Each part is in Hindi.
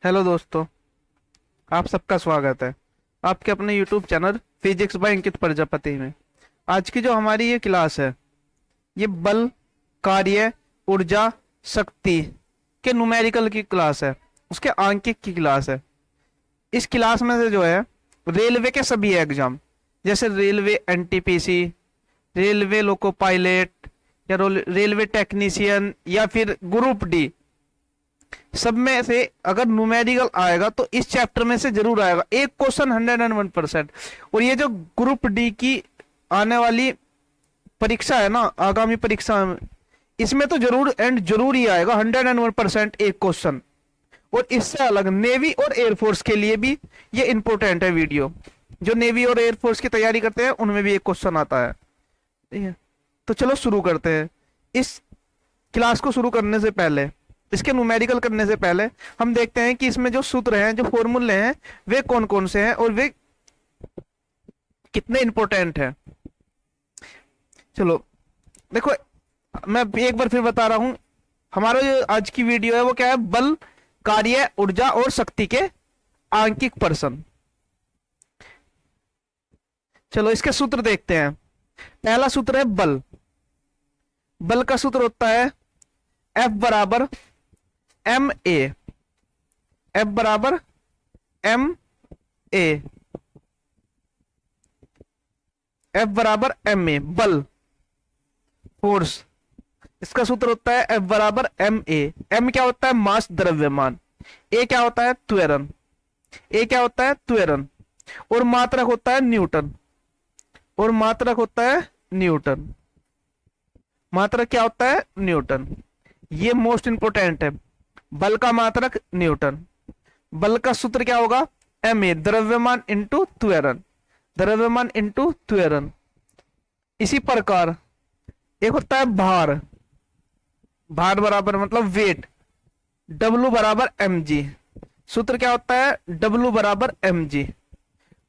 हेलो दोस्तों, आप सबका स्वागत है आपके अपने यूट्यूब चैनल फिजिक्स बाय अंकित प्रजापति में। आज की जो हमारी ये क्लास है, ये बल, कार्य, ऊर्जा, शक्ति के न्यूमेरिकल की क्लास है, उसके आंकिक की क्लास है। इस क्लास में से जो है रेलवे के सभी एग्जाम, जैसे railway NTPC, railway loco pilot या रेलवे टेक्नीशियन या फिर ग्रुप डी, सब में से अगर न्यूमेरिकल आएगा तो इस चैप्टर में से जरूर आएगा एक क्वेश्चन 101%। और ये जो ग्रुप डी की आने वाली परीक्षा है ना, आगामी परीक्षा में, इसमें तो जरूर एंड जरूर ही आएगा 101% एक क्वेश्चन। और इससे अलग नेवी और एयरफोर्स के लिए भी ये इंपॉर्टेंट है वीडियो। जो नेवी और एयरफोर्स की तैयारी करते हैं उनमें भी एक क्वेश्चन आता है। ठीक है, तो चलो शुरू करते हैं। इस क्लास को शुरू करने से पहले, इसके न्यूमेरिकल करने से पहले हम देखते हैं कि इसमें जो सूत्र हैं, जो फॉर्मूले हैं, वे कौन कौन से हैं और वे कितने इंपॉर्टेंट हैं। चलो देखो, मैं एक बार फिर बता रहा हूं, हमारा जो आज की वीडियो है वो क्या है, बल, कार्य, ऊर्जा और शक्ति के आंकिक प्रश्न। चलो इसके सूत्र देखते हैं। पहला सूत्र है बल। बल का सूत्र होता है F बराबर एम ए। एफ बराबर एम ए। एफ बराबर एम ए, बल, फोर्स। इसका सूत्र होता है F बराबर एम ए। एम क्या होता है, मास, द्रव्यमान। ए क्या होता है, त्वरण। ए क्या होता है, त्वरण। और मात्रक होता है न्यूटन। और मात्रक होता है न्यूटन। मात्रक क्या होता है, न्यूटन। ये मोस्ट इंपोर्टेंट है। बल का मात्रक न्यूटन। बल का सूत्र क्या होगा, एम ए, द्रव्यमान इंटू त्वरण। द्रव्यमान इंटू त्वरण। इसी प्रकार एक होता है भार। भार बराबर मतलब वेट, डब्लू बराबर एम जी। सूत्र क्या होता है, डब्लू बराबर एम जी।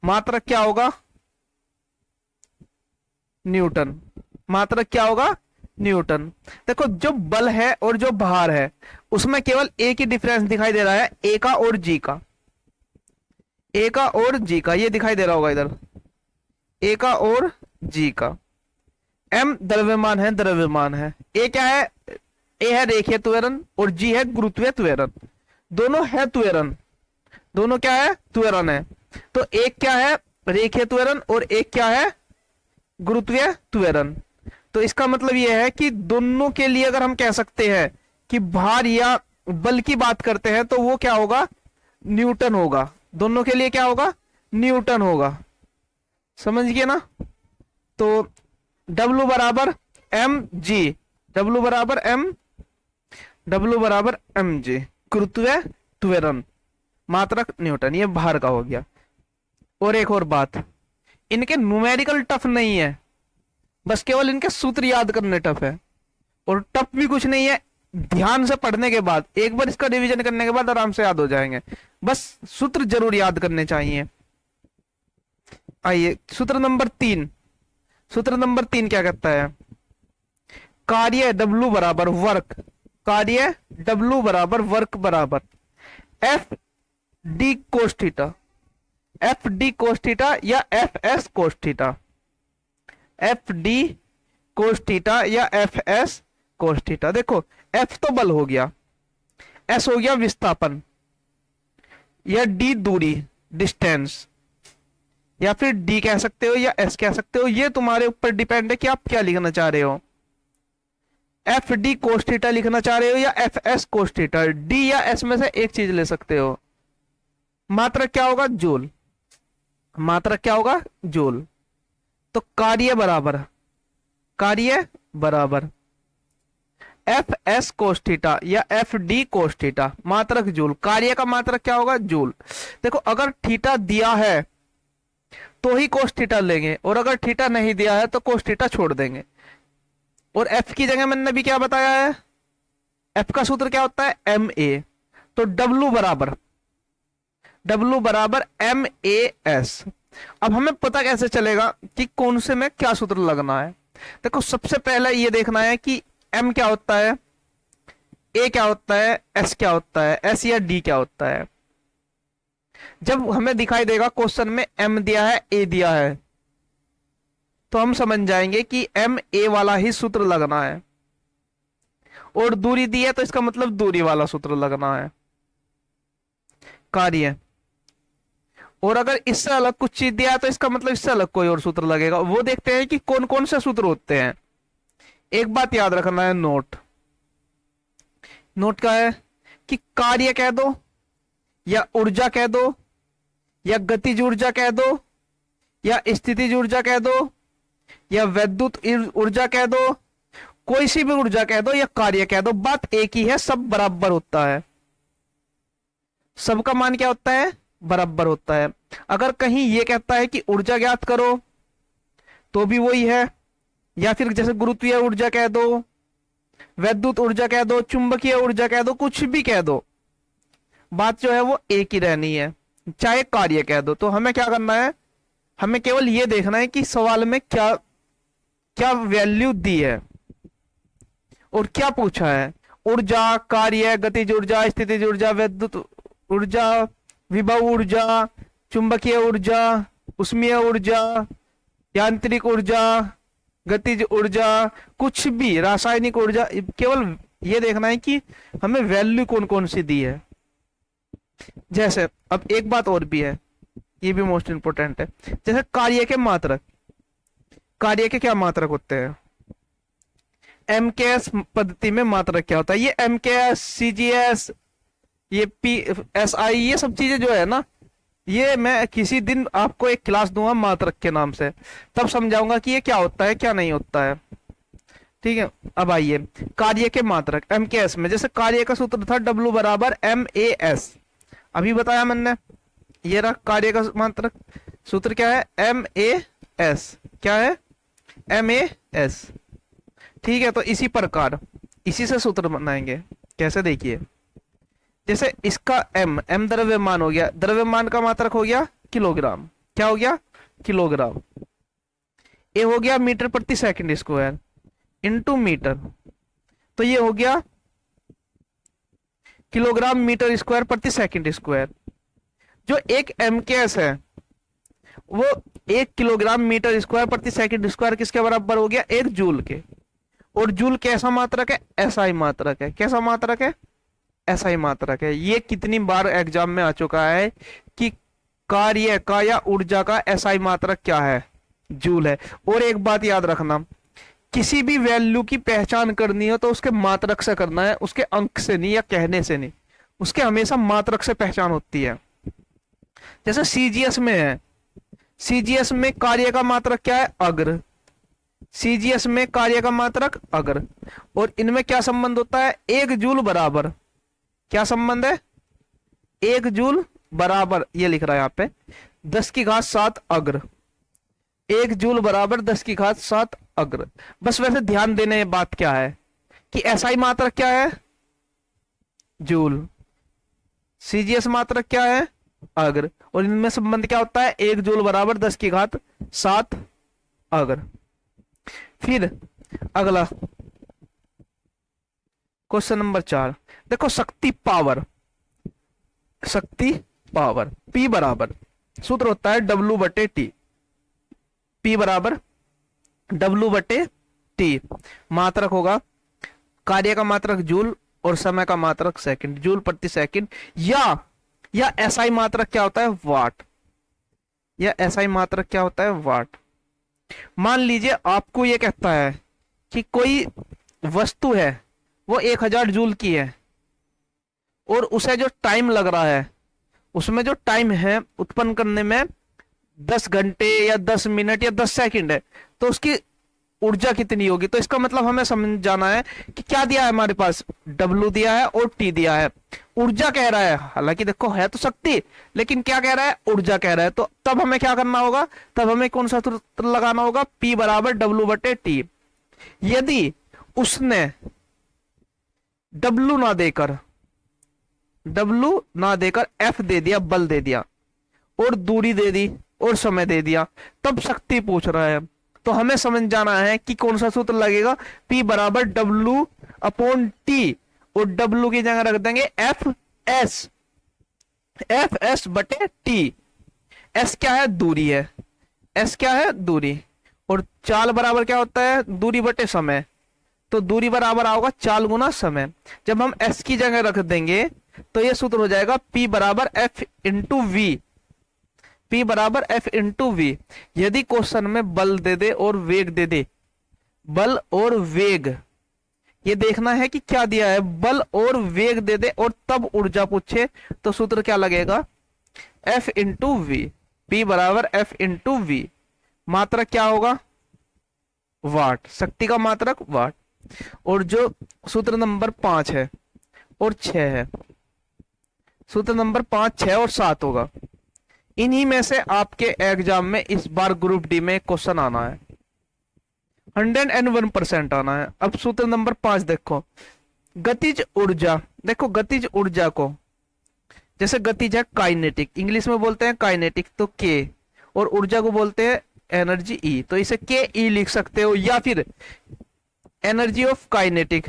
मात्रक क्या होगा, न्यूटन। मात्रक क्या होगा, न्यूटन। देखो, जो बल है और जो भार है उसमें केवल एक ही डिफरेंस दिखाई दे रहा है, ए का और जी का। ए का और जी का, ये दिखाई दे रहा होगा इधर, ए का और जी का। एम द्रव्यमान है, द्रव्यमान है। ए क्या है, ए है रेखीय त्वरण और जी है गुरुत्वीय त्वरण। दोनों है त्वरण, दोनों क्या है, त्वरण है। तो एक क्या है, रेखीय त्वरण, और एक क्या है, गुरुत्वीय त्वरण। तो इसका मतलब यह है कि दोनों के लिए अगर हम कह सकते हैं कि भार या बल की बात करते हैं तो वो क्या होगा, न्यूटन होगा। दोनों के लिए क्या होगा, न्यूटन होगा। समझ गए ना। तो W बराबर एम जी, W बराबर एम, W बराबर एम जी, गुरुत्वीय त्वरण, मात्रक न्यूटन। ये भार का हो गया। और एक और बात, इनके न्यूमेरिकल टफ नहीं है, बस केवल इनके सूत्र याद करने टफ है। और टफ भी कुछ नहीं है, ध्यान से पढ़ने के बाद, एक बार इसका रिवीजन करने के बाद आराम से याद हो जाएंगे। बस सूत्र जरूर याद करने चाहिए। आइए सूत्र नंबर 3। सूत्र नंबर 3 क्या कहता है, कार्य W बराबर वर्क। कार्य W बराबर वर्क बराबर F D cos theta. F D cos theta या F S cos theta. F D cos theta या एफ एस कोस थीटा। देखो, एफ तो बल हो गया, एस हो गया विस्थापन, या डी दूरी, डिस्टेंस, या फिर डी कह सकते हो या एस कह सकते हो। ये तुम्हारे ऊपर डिपेंड है कि आप क्या लिखना चाह रहे हो। एफ डी कोस थीटा लिखना चाह रहे हो या F S cos theta. D या एस में से एक चीज ले सकते हो। मात्रक क्या होगा, जूल। मात्रक क्या होगा, जूल। तो कार्य बराबर, कार्य बराबर एफ एस कोस थीटा या एफ डी कोस थीटा, मात्रक जूल। कार्य का मात्रक क्या होगा, जूल। देखो, अगर थीटा दिया है तो ही कोस थीटा लेंगे, और अगर थीटा नहीं दिया है तो कोस थीटा छोड़ देंगे। और एफ की जगह मैंने भी क्या बताया है, एफ का सूत्र क्या होता है, एम ए। तो डब्लू बराबर एम ए एस। अब हमें पता कैसे चलेगा कि कौन से में क्या सूत्र लगना है। देखो, सबसे पहले ये देखना है कि एम क्या होता है, ए क्या होता है, एस क्या होता है, एस या डी क्या होता है। जब हमें दिखाई देगा क्वेश्चन में m दिया है a दिया है, तो हम समझ जाएंगे कि m a वाला ही सूत्र लगना है, और दूरी दी है तो इसका मतलब दूरी वाला सूत्र लगना है, कार्य। और अगर इससे अलग कुछ चीज दिया है तो इसका मतलब इससे अलग कोई और सूत्र लगेगा। वो देखते हैं कि कौन कौन से सूत्र होते हैं। एक बात याद रखना है, नोट। नोट क्या है कि कार्य कह दो या ऊर्जा कह दो या गतिज ऊर्जा कह दो या स्थितिज ऊर्जा कह दो या वैद्युत ऊर्जा कह दो, कोई सी भी ऊर्जा कह दो या कार्य कह दो, बात एक ही है, सब बराबर होता है। सबका मान क्या होता है? बराबर होता है। अगर कहीं ये कहता है कि ऊर्जा ज्ञात करो तो भी वही है, या फिर जैसे गुरुत्वीय ऊर्जा कह दो, वैद्युत ऊर्जा कह दो, चुंबकीय ऊर्जा कह दो, कुछ भी कह दो, बात जो है वो एक ही रहनी है। चाहे कार्य कह दो। तो हमें क्या करना है? हमें केवल ये देखना है कि सवाल में क्या क्या वैल्यू दी है और क्या पूछा है। ऊर्जा, कार्य, गतिज ऊर्जा, स्थितिज ऊर्जा, वैद्युत ऊर्जा, विभव ऊर्जा, चुंबकीय ऊर्जा, उष्मीय ऊर्जा, यांत्रिक ऊर्जा, गतिज ऊर्जा, कुछ भी, रासायनिक ऊर्जा, केवल ये देखना है कि हमें वैल्यू कौन कौन सी दी है। जैसे अब एक बात और भी है, ये भी मोस्ट इंपोर्टेंट है। जैसे कार्य के मात्रक, कार्य के क्या मात्रक होते हैं? एमकेएस पद्धति में मात्रक क्या होता है? ये एमकेएस, सीजीएस, ये पीएसआई, ये सब चीजें जो है ना, ये मैं किसी दिन आपको एक क्लास दूंगा मात्रक के नाम से, तब समझाऊंगा कि ये क्या होता है क्या नहीं होता है। ठीक है। अब आइए कार्य के मात्रक एमकेएस में। जैसे कार्य का सूत्र था W बराबर MAS, अभी बताया मैंने। ये रहा कार्य का मात्रक, सूत्र क्या है? MAS। क्या है? MAS। ठीक है। तो इसी प्रकार इसी से सूत्र बनाएंगे। कैसे? देखिए, जैसे इसका m द्रव्यमान हो गया, द्रव्यमान का मात्रक हो गया किलोग्राम। क्या हो गया? किलोग्राम। ए हो गया मीटर प्रति सेकंड स्क्वायर इनटू मीटर, तो ये हो गया किलोग्राम मीटर स्क्वायर प्रति सेकंड स्क्वायर। जो एक एमकेएस है वो 1 किलोग्राम मीटर स्क्वायर प्रति सेकंड स्क्वायर किसके बराबर हो गया? 1 जूल के। और जूल कैसा मात्रक है? एसआई मात्रक है। कैसा मात्रक है? एसआई मात्रक है। ये कितनी बार एग्जाम में आ चुका है कि कार्य का या ऊर्जा का एसआई मात्रक क्या है? जूल है। और एक बात याद रखना, किसी भी वैल्यू की पहचान करनी हो तो उसके मात्रक से करना है, उसके अंक से नहीं या कहने से नहीं, उसके हमेशा मात्रक से पहचान होती है। जैसे सीजीएस में है, सीजीएस में कार्य का मात्रक क्या है? अग्र। सीजीएस में कार्य का मात्रक अग्र। और इनमें क्या संबंध होता है? 1 जूल बराबर, क्या संबंध है? 1 जूल बराबर, ये लिख रहा है यहां पे, 10⁻7 अग्र। 1 जूल बराबर 10⁻7 अग्र। बस वैसे ध्यान देने बात क्या है कि एसआई मात्रक क्या है? जूल। सीजीएस मात्रक क्या है? अग्र। और इनमें संबंध क्या होता है? 1 जूल बराबर 10⁻7 अग्र। फिर अगला क्वेश्चन नंबर 4 देखो, शक्ति पावर। शक्ति पावर P बराबर, सूत्र होता है W/T। P बराबर W/T। मात्रक होगा, कार्य का मात्रक जूल और समय का मात्रक सेकंड, जूल प्रति सेकंड। या एसआई मात्रक क्या होता है? वाट। या एसआई मात्रक क्या होता है? वाट। मान लीजिए आपको ये कहता है कि कोई वस्तु है वो 1000 जूल की है और उसे जो टाइम लग रहा है, उसमें जो टाइम है उत्पन्न करने में 10 घंटे या 10 मिनट या 10 सेकंड है, तो उसकी ऊर्जा कितनी होगी? तो इसका मतलब हमें समझ जाना है कि क्या दिया है हमारे पास? W दिया है और T दिया है। ऊर्जा कह रहा है, हालांकि देखो है तो शक्ति, लेकिन क्या कह रहा है? ऊर्जा कह रहा है। तो तब हमें क्या करना होगा? तब हमें कौन सा सूत्र लगाना होगा? P बराबर W/T। यदि उसने W ना देकर F दे दिया, बल दे दिया, और दूरी दे दी और समय दे दिया, तब शक्ति पूछ रहा है। तो हमें समझ जाना है कि कौन सा सूत्र लगेगा? P बराबर W/T, और W की जगह रख देंगे FS। एफ एस बटे टी। एस क्या है? दूरी है। एस क्या है? दूरी। और चाल बराबर क्या होता है? दूरी बटे समय। तो दूरी बराबर आओगा चाल गुना समय। जब हम एस की जगह रख देंगे तो ये सूत्र हो जाएगा P बराबर एफ इंटू वी। P बराबर एफ इंटू वी। यदि क्वेश्चन में बल दे दे और वेग दे दे, बल और वेग, ये देखना है कि क्या दिया है, बल और वेग दे दे और तब ऊर्जा पूछे, तो सूत्र क्या लगेगा? F into V. P बराबर एफ इंटू वी। मात्रक क्या होगा? वाट। शक्ति का मात्रक वाट। और जो सूत्र नंबर 5 है और 6 है, सूत्र नंबर 5, 6 और 7 होगा। इन्हीं में से आपके एग्जाम में इस बार ग्रुप डी में क्वेश्चन आना है, 101% आना है। अब सूत्र नंबर 5 देखो, गतिज ऊर्जा। देखो गतिज ऊर्जा को, जैसे गतिज है काइनेटिक, इंग्लिश में बोलते हैं काइनेटिक तो के, और ऊर्जा को बोलते हैं एनर्जी ई, तो इसे के ई लिख सकते हो, या फिर एनर्जी ऑफ काइनेटिक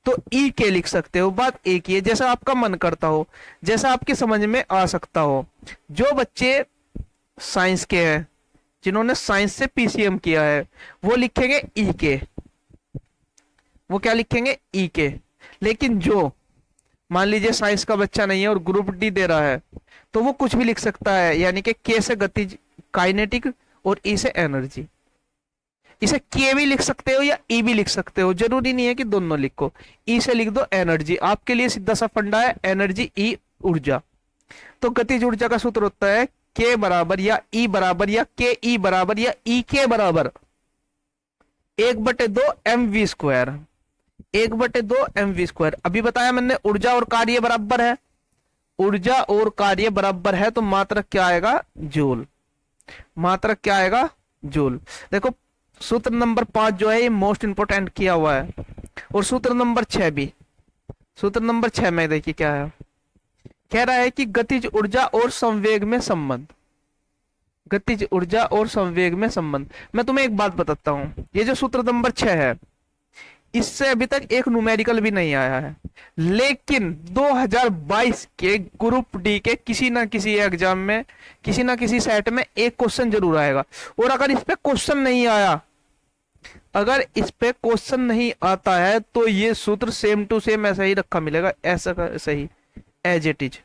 तो ई के लिख सकते हो। बात एक ही है, जैसा आपका मन करता हो, जैसा आपकी समझ में आ सकता हो। जो बच्चे साइंस के हैं, जिन्होंने साइंस से पीसीएम किया है, वो लिखेंगे ई के, वो क्या लिखेंगे? ई के। लेकिन जो मान लीजिए साइंस का बच्चा नहीं है और ग्रुप डी दे रहा है, तो वो कुछ भी लिख सकता है, यानी कि के से गतिज काइनेटिक और ई से एनर्जी। इसे के भी लिख सकते हो या ई भी लिख सकते हो, जरूरी नहीं है कि दोनों लिखो। ई से लिख दो एनर्जी, आपके लिए सीधा सा फंडा है, एनर्जी ई ऊर्जा। तो गतिज ऊर्जा का सूत्र होता है के बराबर या ई बराबर या के ई बराबर या ई के बराबर 1/2 mv²। 1/2 mv²। अभी बताया मैंने ऊर्जा और कार्य बराबर है, ऊर्जा और कार्य बराबर है, तो मात्रक क्या आएगा? जूल। मात्रक क्या आएगा? जूल। देखो सूत्र नंबर 5 जो है ये मोस्ट इंपोर्टेंट किया हुआ है, और सूत्र नंबर 6 भी। सूत्र नंबर 6 में देखिए क्या है, कह रहा है कि गतिज ऊर्जा और संवेग में संबंध। गतिज ऊर्जा और संवेग में संबंध। मैं तुम्हें एक बात बताता हूं, ये जो सूत्र नंबर 6 है, इससे अभी तक एक न्यूमेरिकल भी नहीं आया है, लेकिन 2022 के ग्रुप डी के किसी ना किसी एग्जाम में, किसी ना किसी सेट में एक क्वेश्चन जरूर आएगा। और अगर इस पे क्वेश्चन नहीं आया, अगर इस पे क्वेश्चन नहीं आता है, तो ये सूत्र सेम टू सेम ऐसा ही रखा मिलेगा, ऐसा का ऐसा ही, एज इट इज,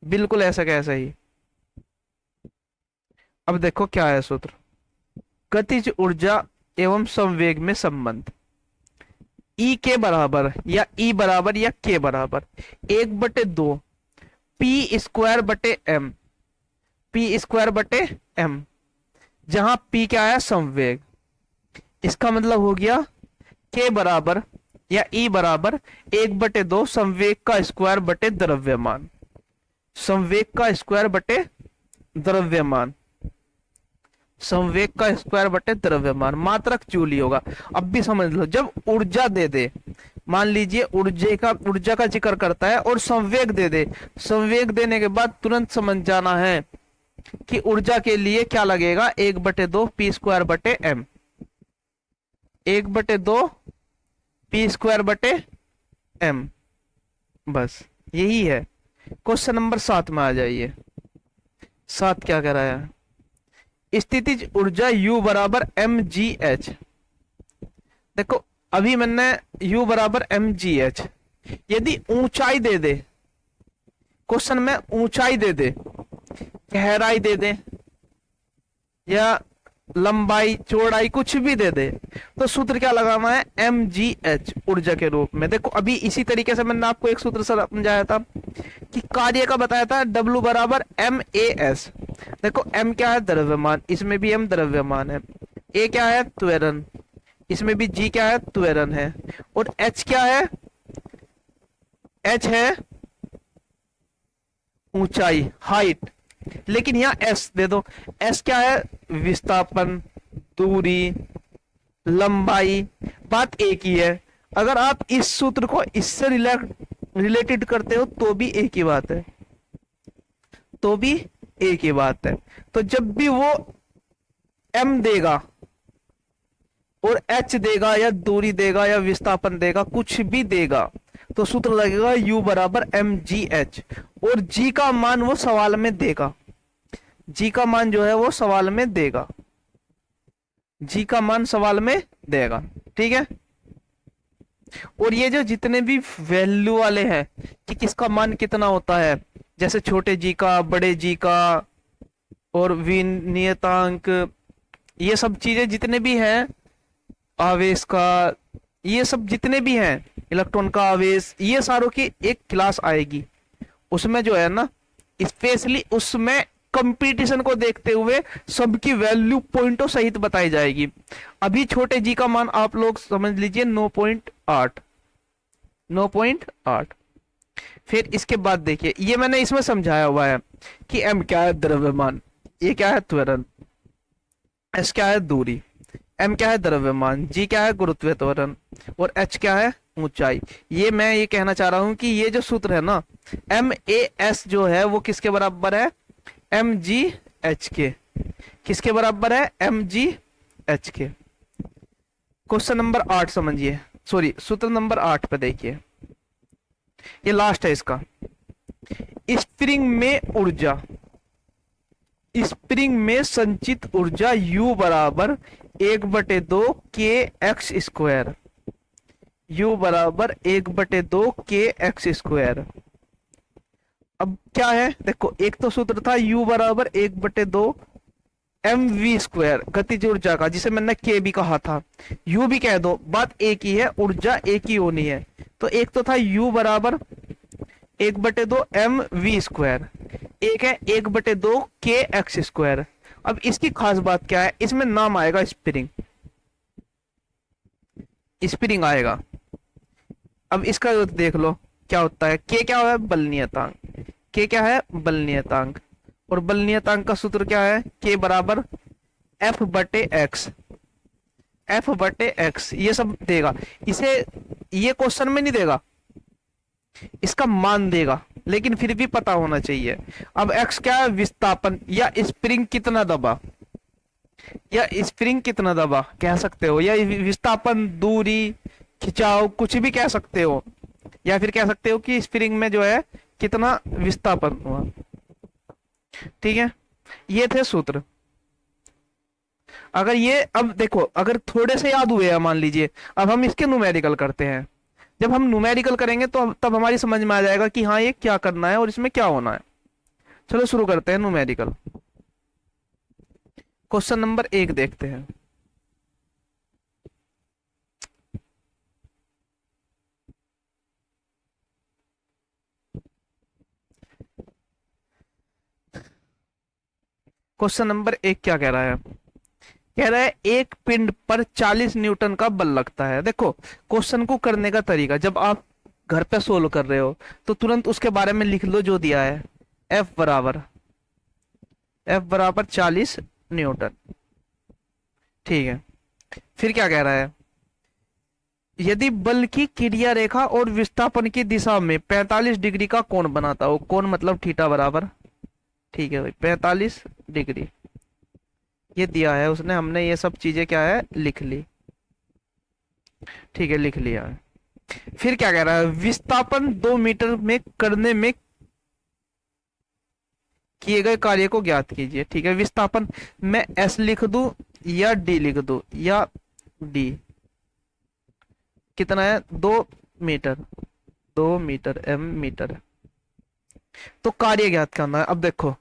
बिल्कुल ऐसा का ऐसा ही। अब देखो क्या है सूत्र, गतिज ऊर्जा एवं संवेग में संबंध। ई के बराबर या ई बराबर या के बराबर 1/2 p² बटे m। p² बटे m, जहां p क्या है? संवेग। इसका मतलब हो गया के बराबर या ई बराबर 1/2 संवेग का स्क्वायर बटे द्रव्यमान। संवेग का स्क्वायर बटे द्रव्यमान। संवेग का स्क्वायर बटे द्रव्यमान। मात्रक जूल ही होगा। अब भी समझ लो, जब ऊर्जा दे दे, मान लीजिए ऊर्जा का जिक्र करता है और संवेग दे दे, संवेग देने के बाद तुरंत समझ जाना है कि ऊर्जा के लिए क्या लगेगा? 1/2 p² बटे m। 1/2 p² बटे m। बस यही है। क्वेश्चन नंबर 7 में आ जाइए। 7 क्या कह रहा है? स्थितिज ऊर्जा U बराबर mgh। देखो अभी मैंने U बराबर mgh, यदि ऊंचाई दे दे, क्वेश्चन में ऊंचाई दे दे, गहराई दे दे, या लंबाई चौड़ाई कुछ भी दे दे, तो सूत्र क्या लगाना है? mgh ऊर्जा के रूप में। देखो अभी इसी तरीके से मैंने आपको एक सूत्र समझाया था कि कार्य का बताया था, W बराबर mas। देखो m क्या है? द्रव्यमान, इसमें भी m द्रव्यमान है। a क्या है? त्वरण, इसमें भी g क्या है? त्वरण है। और h क्या है? h है ऊंचाई, हाइट। लेकिन यहाँ s दे दो, s क्या है? विस्थापन, दूरी, लंबाई। बात एक ही है। अगर आप इस सूत्र को इससे रिलेटेड करते हो तो भी एक ही बात है, तो भी एक ही बात है। तो जब भी वो m देगा और h देगा या दूरी देगा या विस्थापन देगा, कुछ भी देगा, तो सूत्र लगेगा U बराबर mgh, और G का मान वो सवाल में देगा, G का मान जो है वो सवाल में देगा, G का मान सवाल में देगा। ठीक है, और ये जो जितने भी वैल्यू वाले हैं कि किसका मान कितना होता है, जैसे छोटे जी का, बड़े जी का, और विनियतांक, ये सब चीजें जितने भी हैं, आवेश का, ये सब जितने भी हैं, इलेक्ट्रॉन का आवेश, ये सारों की एक क्लास आएगी। उसमें जो है ना, स्पेशली उसमें कंपटीशन को देखते हुए सबकी वैल्यू पॉइंटों सहित बताई जाएगी। अभी छोटे जी का मान आप लोग समझ लीजिए 9.8, 9.8। फिर इसके बाद देखिए, ये मैंने इसमें समझाया हुआ है कि m क्या है, द्रव्यमान, ये क्या है, त्वरण, s क्या है, दूरी, m क्या है, द्रव्यमान, g क्या है, गुरुत्वीय त्वरण, और h क्या है, ऊंचाई। ये मैं ये कहना चाह रहा हूं कि ये जो सूत्र है ना, MAS जो है वो किसके बराबर है, mgh के। किसके बराबर है, mgh के। क्वेश्चन नंबर 8 समझिए, सॉरी सूत्र नंबर 8 पे देखिए, ये लास्ट है इसका। स्प्रिंग में ऊर्जा, स्प्रिंग में संचित ऊर्जा U बराबर 1/2 kx², U बराबर 1/2 kx²। अब क्या है, देखो एक तो सूत्र था U बराबर 1/2 mv², गतिज ऊर्जा का, जिसे मैंने k भी कहा था, U भी कह दो, बात एक ही है, ऊर्जा एक ही होनी है। तो एक तो था U बराबर 1/2 mv², एक है 1/2 kx²। अब इसकी खास बात क्या है, इसमें नाम आएगा स्प्रिंग, स्प्रिंग आएगा। अब इसका देख लो क्या होता है, k क्या है, बल नियतांक, k क्या है, बल नियतांक, और बल नियतांक का सूत्र क्या है, k बराबर F/x, F/x। ये सब देगा इसे, ये क्वेश्चन में नहीं देगा, इसका मान देगा, लेकिन फिर भी पता होना चाहिए। अब x क्या है, विस्थापन, या स्प्रिंग कितना दबा, या स्प्रिंग कितना दबा कह सकते हो, या विस्थापन, दूरी, खिंचाव, कुछ भी कह सकते हो, या फिर कह सकते हो कि स्प्रिंग में जो है कितना विस्थापन हुआ। ठीक है, ये थे सूत्र। अगर ये, अब देखो अगर थोड़े से याद हुए हैं मान लीजिए, अब हम इसके न्यूमेरिकल करते हैं। जब हम न्यूमेरिकल करेंगे तो तब हमारी समझ में आ जाएगा कि हाँ ये क्या करना है और इसमें क्या होना है। चलो शुरू करते हैं न्यूमेरिकल। क्वेश्चन नंबर 1 देखते हैं। क्वेश्चन नंबर 1 क्या कह रहा है, कह रहा है एक पिंड पर 40 न्यूटन का बल लगता है। देखो क्वेश्चन को करने का तरीका, जब आप घर पे सोल्व कर रहे हो तो तुरंत उसके बारे में लिख लो जो दिया है, F बराबर 40 न्यूटन। ठीक है, फिर क्या कह रहा है, यदि बल की क्रिया रेखा और विस्थापन की दिशा में 45 डिग्री का कोण बनाता हो, कोण मतलब थीटा बराबर, ठीक है भाई 45 डिग्री, ये दिया है उसने, हमने ये सब चीजें क्या है लिख ली। ठीक है, लिख लिया है। फिर क्या कह रहा है, विस्थापन 2 मीटर में करने में किए गए कार्य को ज्ञात कीजिए। ठीक है, विस्थापन मैं S लिख दूं या D लिख दूं, या D कितना है, 2 मीटर, 2 मीटर, M मीटर। तो कार्य ज्ञात करना है। अब देखो,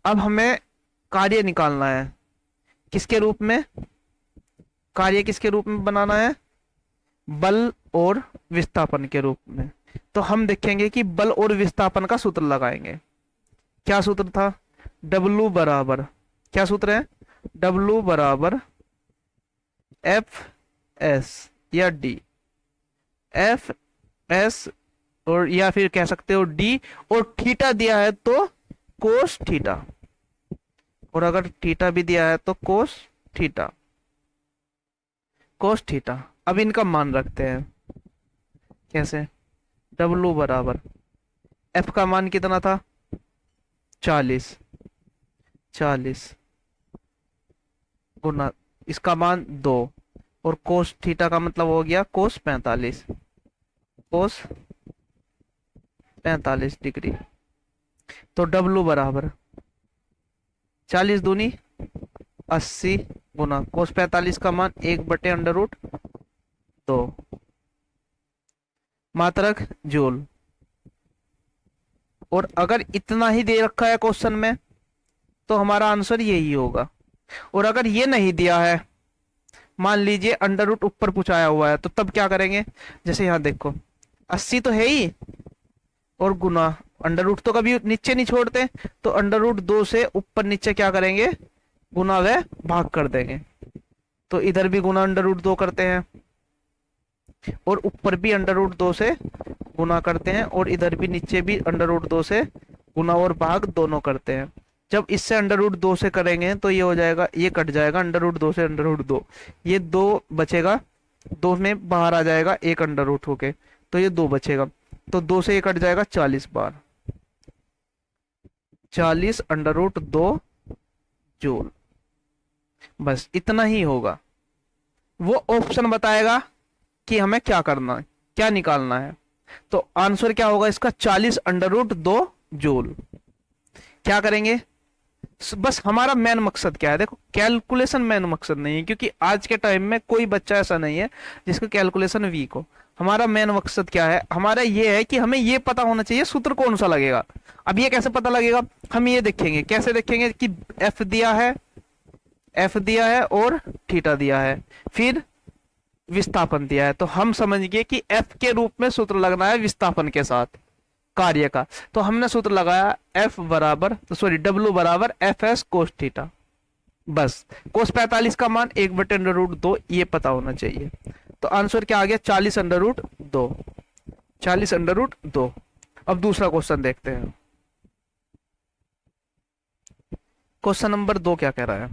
अब हमें कार्य निकालना है, किसके रूप में, कार्य किसके रूप में बनाना है, बल और विस्थापन के रूप में। तो हम देखेंगे कि बल और विस्थापन का सूत्र लगाएंगे। क्या सूत्र था, W बराबर, क्या सूत्र है, W बराबर F/s या D, F/s, और या फिर कह सकते हो D, और थीटा दिया है तो कोस थीटा, और अगर थीटा भी दिया है तो कोस थीटा, कोस थीटा। अब इनका मान रखते हैं, कैसे, W बराबर F का मान कितना था, 40, 40 गुना इसका मान 2, और कोस थीटा का मतलब हो गया कोस 45, कोस 45 डिग्री। तो W बराबर 40 दूनी 80 गुना cos 45 का मान 1/√2 मात्रक जूल। और अगर इतना ही दे रखा है क्वेश्चन में तो हमारा आंसर यही होगा। और अगर ये नहीं दिया है, मान लीजिए अंडर रूट ऊपर पूछाया हुआ है, तो तब क्या करेंगे? जैसे यहां देखो 80 तो है ही, और गुना अंडर रूट तो कभी नीचे नहीं छोड़ते, तो अंडर रूट 2 से ऊपर नीचे क्या करेंगे? गुना व भाग कर देंगे। तो इधर भी गुना अंडर रूट 2 करते हैं, और ऊपर भी अंडर रूट 2 से गुना करते हैं, और इधर भी नीचे भी अंडर रूट 2 से गुना और भाग दोनों करते हैं। जब इससे अंडर रूट 2 से करेंगे तो ये हो जाएगा, ये कट जाएगा अंडर रूट 2 से अंडर रूट 2, ये 2 बचेगा, 2 में बाहर आ जाएगा एक अंडर रूट होके, तो ये 2 बचेगा, तो 2 से ये कट जाएगा 40 बार, 40 अंडर रूट 2 जूल। बस इतना ही होगा। वो ऑप्शन बताएगा कि हमें क्या करना है, क्या निकालना है। तो आंसर क्या होगा इसका? 40 अंडर रूट 2 जूल। क्या करेंगे? बस हमारा मेन मकसद क्या है? देखो, कैलकुलेशन मेन मकसद नहीं है, क्योंकि आज के टाइम में कोई बच्चा ऐसा नहीं है जिसका कैलकुलेशन वीक हो। हमारा मेन मकसद क्या है? हमारा ये है कि हमें ये पता होना चाहिए सूत्र कौन सा लगेगा। अब ये कैसे पता लगेगा? हम ये देखेंगे। कैसे देखेंगे? कि एफ दिया है, एफ दिया है और थीटा दिया है, फिर विस्थापन दिया है, तो हम समझ गए कि एफ के रूप में सूत्र लगना है विस्थापन के साथ कार्य का। तो हमने सूत्र लगाया एफ बराबर, सॉरी W बराबर एफ एस कोस थीटा। बस कोस 45 का मान 1/√2 ये पता होना चाहिए। तो आंसर क्या आ गया? 40 अंडर रूट 2, 40 अंडर रूट 2। अब दूसरा क्वेश्चन देखते हैं। क्वेश्चन नंबर 2 क्या कह रहा है?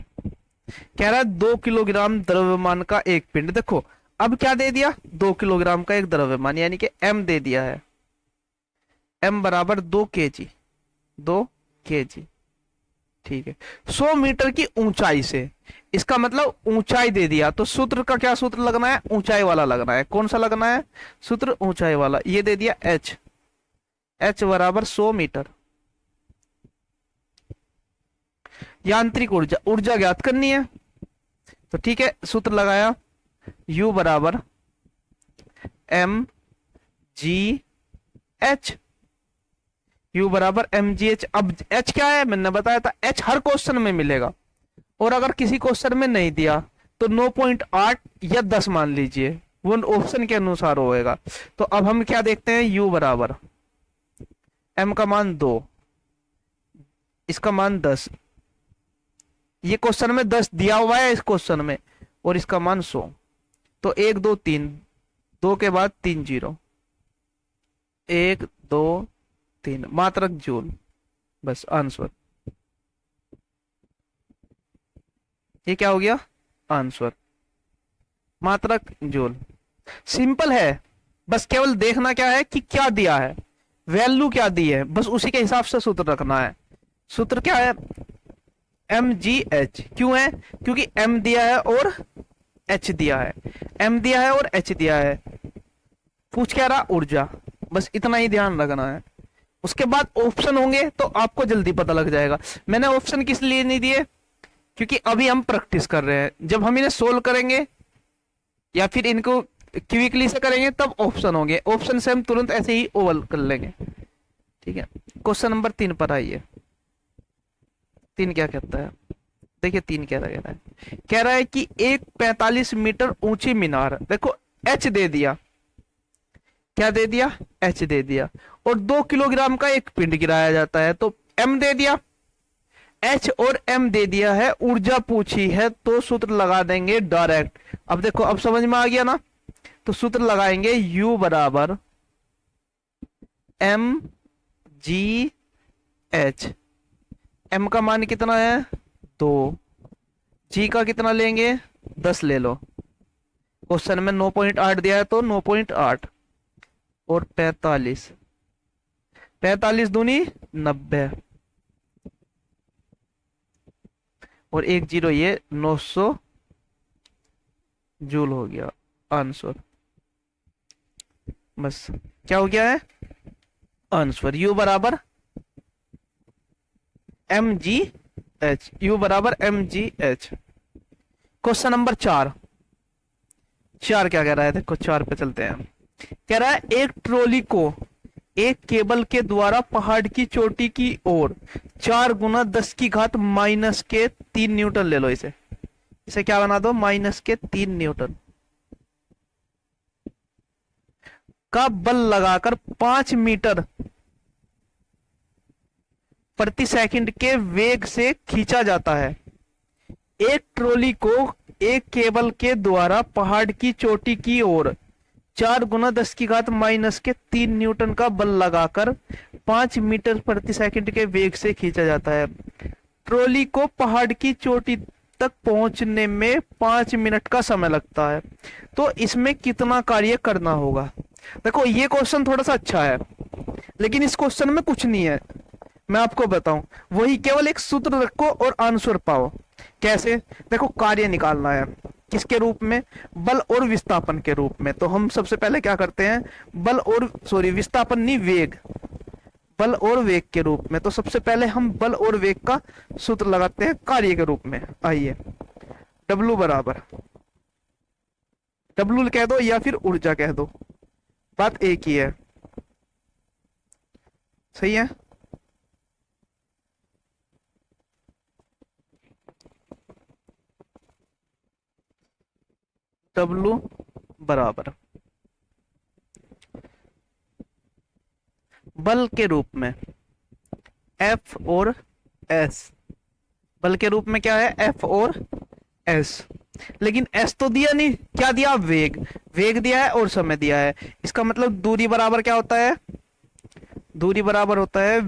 कह रहा है 2 किलोग्राम द्रव्यमान का एक पिंड। देखो अब क्या दे दिया? 2 किलोग्राम का एक द्रव्यमान, यानी कि m दे दिया है, m बराबर 2 kg, 2 kg। ठीक है, 100 मीटर की ऊंचाई से, इसका मतलब ऊंचाई दे दिया, तो सूत्र का क्या सूत्र लगना है? ऊंचाई वाला लगना है। कौन सा लगना है सूत्र? ऊंचाई वाला। ये दे दिया h, h बराबर 100 मीटर। यांत्रिक ऊर्जा, ऊर्जा ज्ञात करनी है, तो ठीक है, सूत्र लगाया U बराबर mgh, U बराबर mgh। अब h क्या है? मैंने बताया था h हर क्वेश्चन में मिलेगा, और अगर किसी क्वेश्चन में नहीं दिया तो 9.8 या 10 मान लीजिए, वो ऑप्शन के अनुसार होएगा। तो अब हम क्या देखते हैं? U बराबर m का मान 2, इसका मान 10, ये क्वेश्चन में 10 दिया हुआ है इस क्वेश्चन में, और इसका मान 100। तो 1 2 3, 2 के बाद 3 0, 1 2 3 मात्रक जूल। बस आंसर ये क्या हो गया? आंसर मात्रक जूल। सिंपल है, बस केवल देखना क्या है कि क्या दिया है, वैल्यू क्या दी है, बस उसी के हिसाब से सूत्र रखना है। सूत्र क्या है? mgh। क्यों है? क्योंकि m दिया है और h दिया है, m दिया है और h दिया है। पूछ क्या रहा? ऊर्जा। बस इतना ही ध्यान रखना है। उसके बाद ऑप्शन होंगे तो आपको जल्दी पता लग जाएगा। मैंने ऑप्शन किस लिए नहीं दिए? क्योंकि अभी हम प्रैक्टिस कर रहे हैं, जब हम इन्हें सोल्व करेंगे या फिर इनको क्विकली से करेंगे तब ऑप्शन होंगे। ऑप्शन से हम तुरंत ऐसे ही ओवल कर लेंगे। ठीक है, क्वेश्चन नंबर 3 पर आइए। 3 क्या कहता है? देखिए 3 क्या कह रहा है? कह रहा है कि एक 45 मीटर ऊंची मीनार, देखो h दे दिया, क्या दे दिया? h दे दिया, और 2 किलोग्राम का एक पिंड गिराया जाता है, तो m दे दिया, h और m दे दिया है, ऊर्जा पूछी है, तो सूत्र लगा देंगे डायरेक्ट। अब देखो, अब समझ में आ गया ना? तो सूत्र लगाएंगे U बराबर mgh। m का मान कितना है? 2, g का कितना लेंगे? 10 ले लो। क्वेश्चन में 9.8 दिया है तो 9.8 और 45, 45 दूनी 90 और 1 0, ये 900 जूल हो गया आंसर। बस क्या हो गया है? आंसर यू बराबर एम जी एच, यू बराबर M G H. Question number 4। 4 क्या कह रहा है, देखो 4 पे चलते हैं। कह रहा है एक ट्रॉली को एक केबल के द्वारा पहाड़ की चोटी की ओर 4 गुना 10 की घात माइनस के 3 न्यूटन ले लो, इसे इसे क्या बना दो, माइनस के 3 न्यूटन का बल लगाकर 5 मीटर प्रति सेकंड के वेग से खींचा जाता है। एक ट्रॉली को एक केबल के द्वारा पहाड़ की चोटी की ओर 4 गुना 10 की घात माइनस के 3 न्यूटन का बल लगाकर 5 मीटर प्रति सेकंड के वेग से खींचा जाता है। ट्रॉली को पहाड़ की चोटी तक पहुंचने में 5 मिनट का समय लगता है, तो इसमें कितना कार्य करना होगा। देखो ये क्वेश्चन थोड़ा सा अच्छा है, लेकिन इस क्वेश्चन में कुछ नहीं है, मैं आपको बताऊं। वही केवल एक सूत्र रखो और आंसर पाओ। कैसे, देखो कार्य निकालना है किसके रूप में, बल और विस्थापन के रूप में। तो हम सबसे पहले क्या करते हैं, बल और विस्थापन नहीं, वेग, बल और वेग के रूप में। तो सबसे पहले हम बल और वेग का सूत्र लगाते हैं कार्य के रूप में। आइए, W बराबर, W कह दो या फिर ऊर्जा कह दो, बात एक ही है, सही है। W बराबर बल के रूप में F और S, बल के रूप में क्या है, F और S। लेकिन S तो दिया नहीं, क्या दिया, वेग, वेग दिया है और समय दिया है। इसका मतलब दूरी बराबर क्या होता है, दूरी बराबर होता है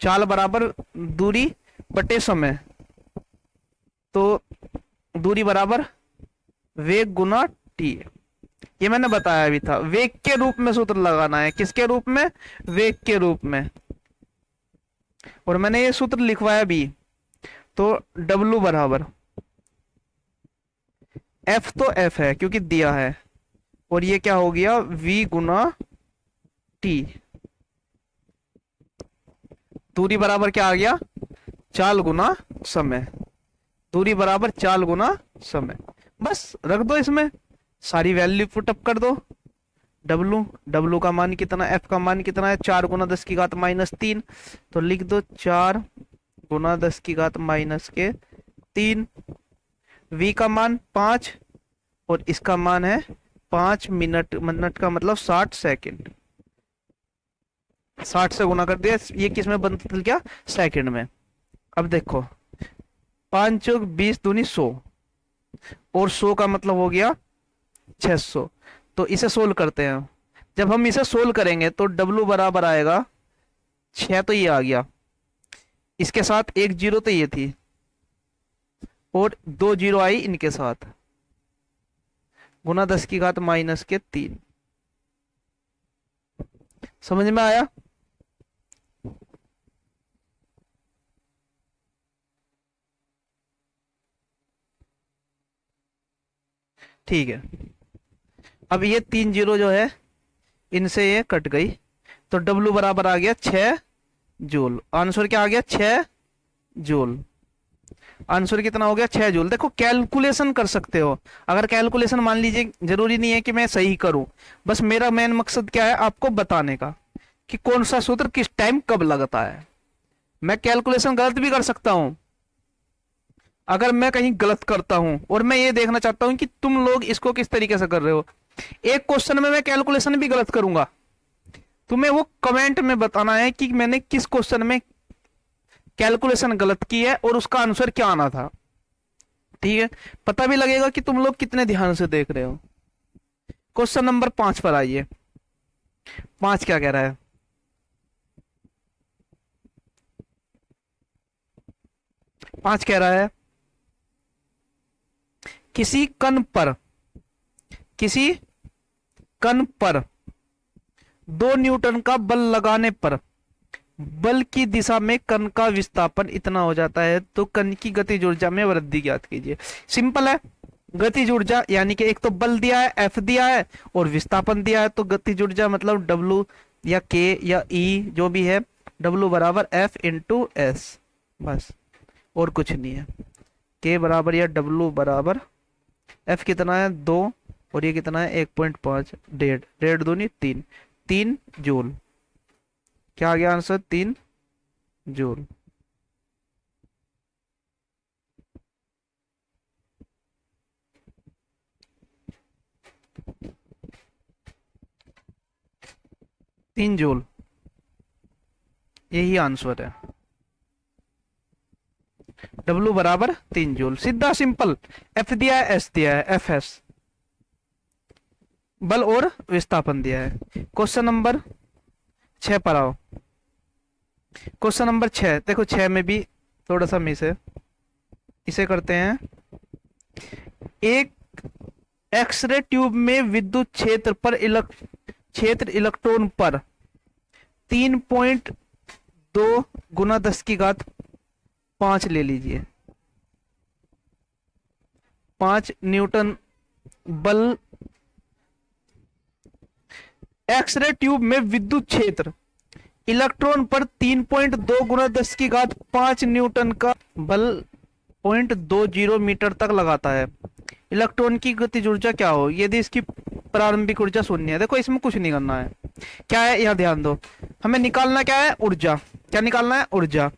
चाल बराबर दूरी बटे समय। तो दूरी बराबर वेग गुना टी, ये मैंने बताया भी था। वेग के रूप में सूत्र लगाना है, किसके रूप में, वेग के रूप में, और मैंने ये सूत्र लिखवाया भी। तो W बराबर F, तो F है क्योंकि दिया है, और ये क्या हो गया, V गुना T। दूरी बराबर क्या आ गया, चाल गुना समय, दूरी बराबर चाल गुना समय। बस रख दो, इसमें सारी वैल्यू पुट अप कर दो। W का मान कितना, F का मान कितना है, 4 गुना 10 की घात माइनस 3, तो लिख दो 4 गुना 10 की घात माइनस के 3। V का मान 5 और इसका मान है 5 मिनट, मिनट का मतलब 60 सेकंड, 60 से गुना कर दिया, ये किस में बदल गया, सेकंड में। अब देखो 5 चौक 20 दूनी 100, और 100 का मतलब हो गया 600। तो इसे सोल्व करते हैं। जब हम इसे सोल्व करेंगे तो W बराबर आएगा 6, तो ये आ गया, इसके साथ 1 जीरो तो ये थी, और 2 जीरो आई इनके साथ, गुना 10 की घात माइनस के 3। समझ में आया। ठीक है, अब ये 3 जीरो जो है इनसे ये कट गई, तो W बराबर आ गया 6 जूल। आंसर क्या आ गया, 6 जूल। आंसर कितना हो गया, 6 जूल। देखो कैलकुलेशन कर सकते हो, अगर कैलकुलेशन मान लीजिए, जरूरी नहीं है कि मैं सही करूं, बस मेरा मेन मकसद क्या है, आपको बताने का कि कौन सा सूत्र किस टाइम कब लगता है। मैं कैलकुलेशन गलत भी कर सकता हूं, अगर मैं कहीं गलत करता हूं और मैं ये देखना चाहता हूं कि तुम लोग इसको किस तरीके से कर रहे हो। एक क्वेश्चन में मैं कैलकुलेशन भी गलत करूंगा, तुम्हें वो कमेंट में बताना है कि मैंने किस क्वेश्चन में कैलकुलेशन गलत की है और उसका आंसर क्या आना था। ठीक है, पता भी लगेगा कि तुम लोग कितने ध्यान से देख रहे हो। क्वेश्चन नंबर 5 पर आइए। 5 क्या कह रहा है, 5 कह रहा है किसी कण पर 2 न्यूटन का बल लगाने पर बल की दिशा में कण का विस्थापन इतना हो जाता है, तो कण की गतिज ऊर्जा में वृद्धि ज्ञात कीजिए। सिंपल है, गतिज ऊर्जा यानी कि एक तो बल दिया है F दिया है और विस्थापन दिया है, तो गतिज ऊर्जा मतलब W या के या ई जो भी है, डब्ल्यू बराबर एफ इंटू एस, बस, और कुछ नहीं है। के बराबर या डब्ल्यू बराबर एफ कितना है 2 और ये कितना है 1.5, डेढ़, डेढ़ दूनी 3, 3 जूल। क्या आ गया आंसर? 3 जूल। तीन जूल, यही आंसर है। डब्ल्यू बराबर 3 जूल, सीधा सिंपल। एफ दिया है, एस दिया है, एफ एस, बल और विस्थापन दिया है। क्वेश्चन नंबर 6 पर आओ। क्वेश्चन नंबर 6 देखो, 6 में भी थोड़ा सा मिस है, इसे करते हैं। एक एक्सरे ट्यूब में विद्युत क्षेत्र पर क्षेत्र इलेक्ट्रॉन पर 3.2 गुना 10 की घात 5 ले लीजिए, 5 न्यूटन बल। एक्सरे ट्यूब में विद्युत क्षेत्र इलेक्ट्रॉन पर 3.2 गुना 10 की घात 5 न्यूटन का बल 0.20 मीटर तक लगाता है। इलेक्ट्रॉन की गतिज ऊर्जा क्या हो यदि इसकी प्रारंभिक ऊर्जा शून्य है। देखो इसमें कुछ नहीं करना है, क्या है यहाँ ध्यान दो, हमें निकालना क्या है? ऊर्जा। क्या निकालना है? ऊर्जा।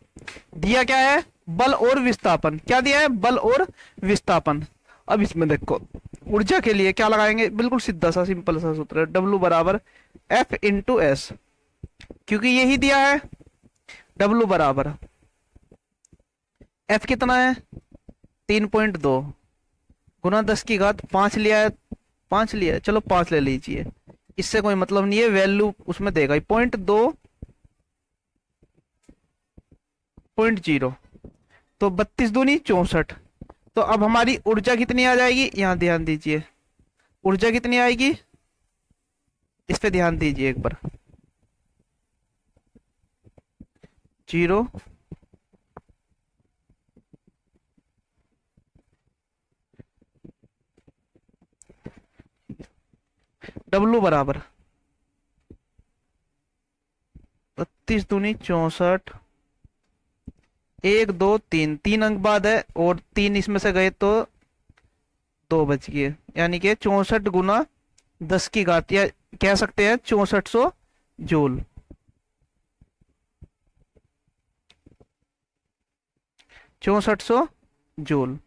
दिया क्या है? बल और विस्थापन। क्या दिया है? बल और विस्थापन। अब इसमें देखो ऊर्जा के लिए क्या लगाएंगे? बिल्कुल सीधा सा सिंपल सा सूत्र है, डब्ल्यू बराबर एफ इंटू एस, क्योंकि यही दिया है। डब्ल्यू बराबर एफ कितना है? 3.2 गुना 10 की घात 5 लिया है, 5 लिया है, चलो 5 ले लीजिए, इससे कोई मतलब नहीं है, वैल्यू उसमें देगा ही 0.2.0, तो 32 दूनी 64। तो अब हमारी ऊर्जा कितनी आ जाएगी? यहां ध्यान दीजिए, ऊर्जा कितनी आएगी, इस पे ध्यान दीजिए एक बार। 0 डब्लू बराबर 32 दूनी 64, 1 2 3, 3 अंक बाद है और 3 इसमें से गए तो 2 बच गए, यानी कि 64 गुना 10 की घात, या कह सकते हैं 6400 जूल। 6400 जूल,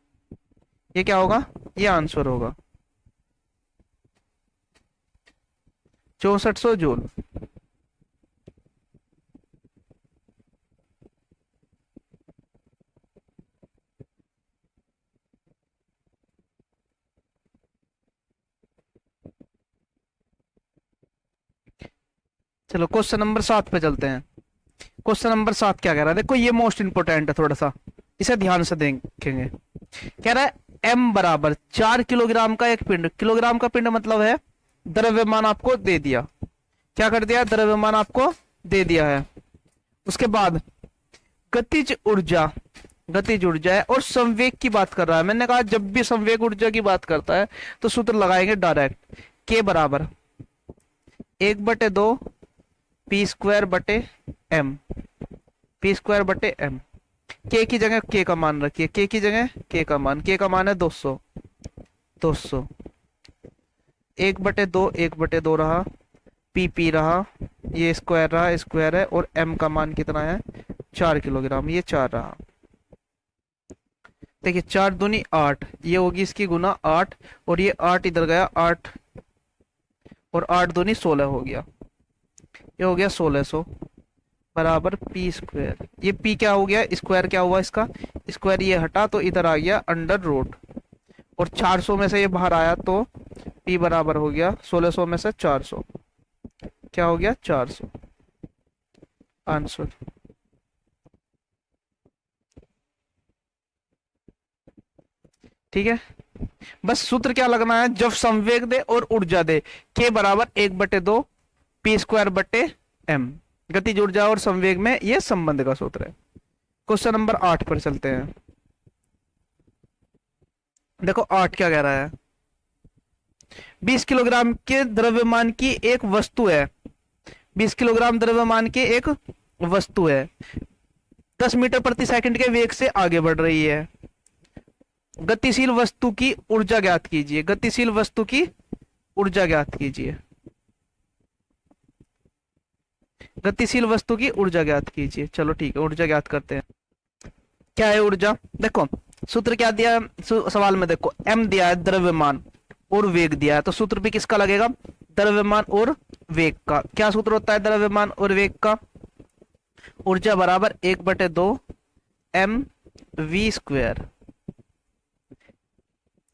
ये क्या होगा? ये आंसर होगा 6400 जूल। चलो क्वेश्चन नंबर 7 पे चलते हैं। क्वेश्चन नंबर 7 क्या कह रहा है? देखो ये मोस्ट इंपोर्टेंट है, थोड़ा सा इसे ध्यान से देखेंगे। कह रहा है m बराबर 4 किलोग्राम का एक पिंड, किलोग्राम का पिंड मतलब है द्रव्यमान आपको दे दिया। क्या कर दिया? द्रव्यमान आपको दे दिया है। उसके बाद गतिज ऊर्जा, गतिज ऊर्जा है और संवेग की बात कर रहा है। मैंने कहा जब भी संवेग ऊर्जा की बात करता है तो सूत्र लगाएंगे डायरेक्ट। के बराबर 1/2 पी स्क्वायर बटे एम, पी स्क्वायर बटे एम। के की जगह के का मान रखिए, के की जगह के का मान, के का मान है 200, 200 1/2, 1/2 रहा, पी रहा, ये स्क्वायर रहा, स्क्वायर है, और एम का मान कितना है? 4 किलोग्राम, ये 4 रहा। देखिए 4 दूनी 8, ये होगी इसकी गुना 8, और ये 8 इधर गया 8, और 8 दूनी 16 हो गया, ये हो गया 1600 बराबर पी स्क्वायर। ये पी क्या हो गया? स्क्वायर क्या हुआ इसका? स्क्वायर ये हटा तो इधर आ गया अंडर रूट, और 400 में से ये बाहर आया तो पी बराबर हो गया 1600 में से 400, क्या हो गया? 400 आंसर। ठीक है, बस सूत्र क्या लगना है? जब संवेग दे और ऊर्जा दे, के बराबर 1/2 पी स्क्वायर बटे एम, गतिज ऊर्जा और संवेग में यह संबंध का सूत्र है। क्वेश्चन नंबर 8 पर चलते हैं। देखो 8 क्या कह रहा है? 20 किलोग्राम के द्रव्यमान की एक वस्तु है, 20 किलोग्राम द्रव्यमान के एक वस्तु है, 10 मीटर प्रति सेकंड के वेग से आगे बढ़ रही है। गतिशील वस्तु की ऊर्जा ज्ञात कीजिए। गतिशील वस्तु की ऊर्जा ज्ञात कीजिए। गतिशील वस्तु की ऊर्जा ज्ञात कीजिए। चलो ठीक है, ऊर्जा ज्ञात करते हैं। क्या है ऊर्जा? देखो सूत्र क्या दिया है सवाल में, देखो m दिया है द्रव्यमान और वेग दिया है, तो सूत्र भी किसका लगेगा? द्रव्यमान और वेग का। क्या सूत्र होता है द्रव्यमान और वेग का? ऊर्जा बराबर 1/2 mv²।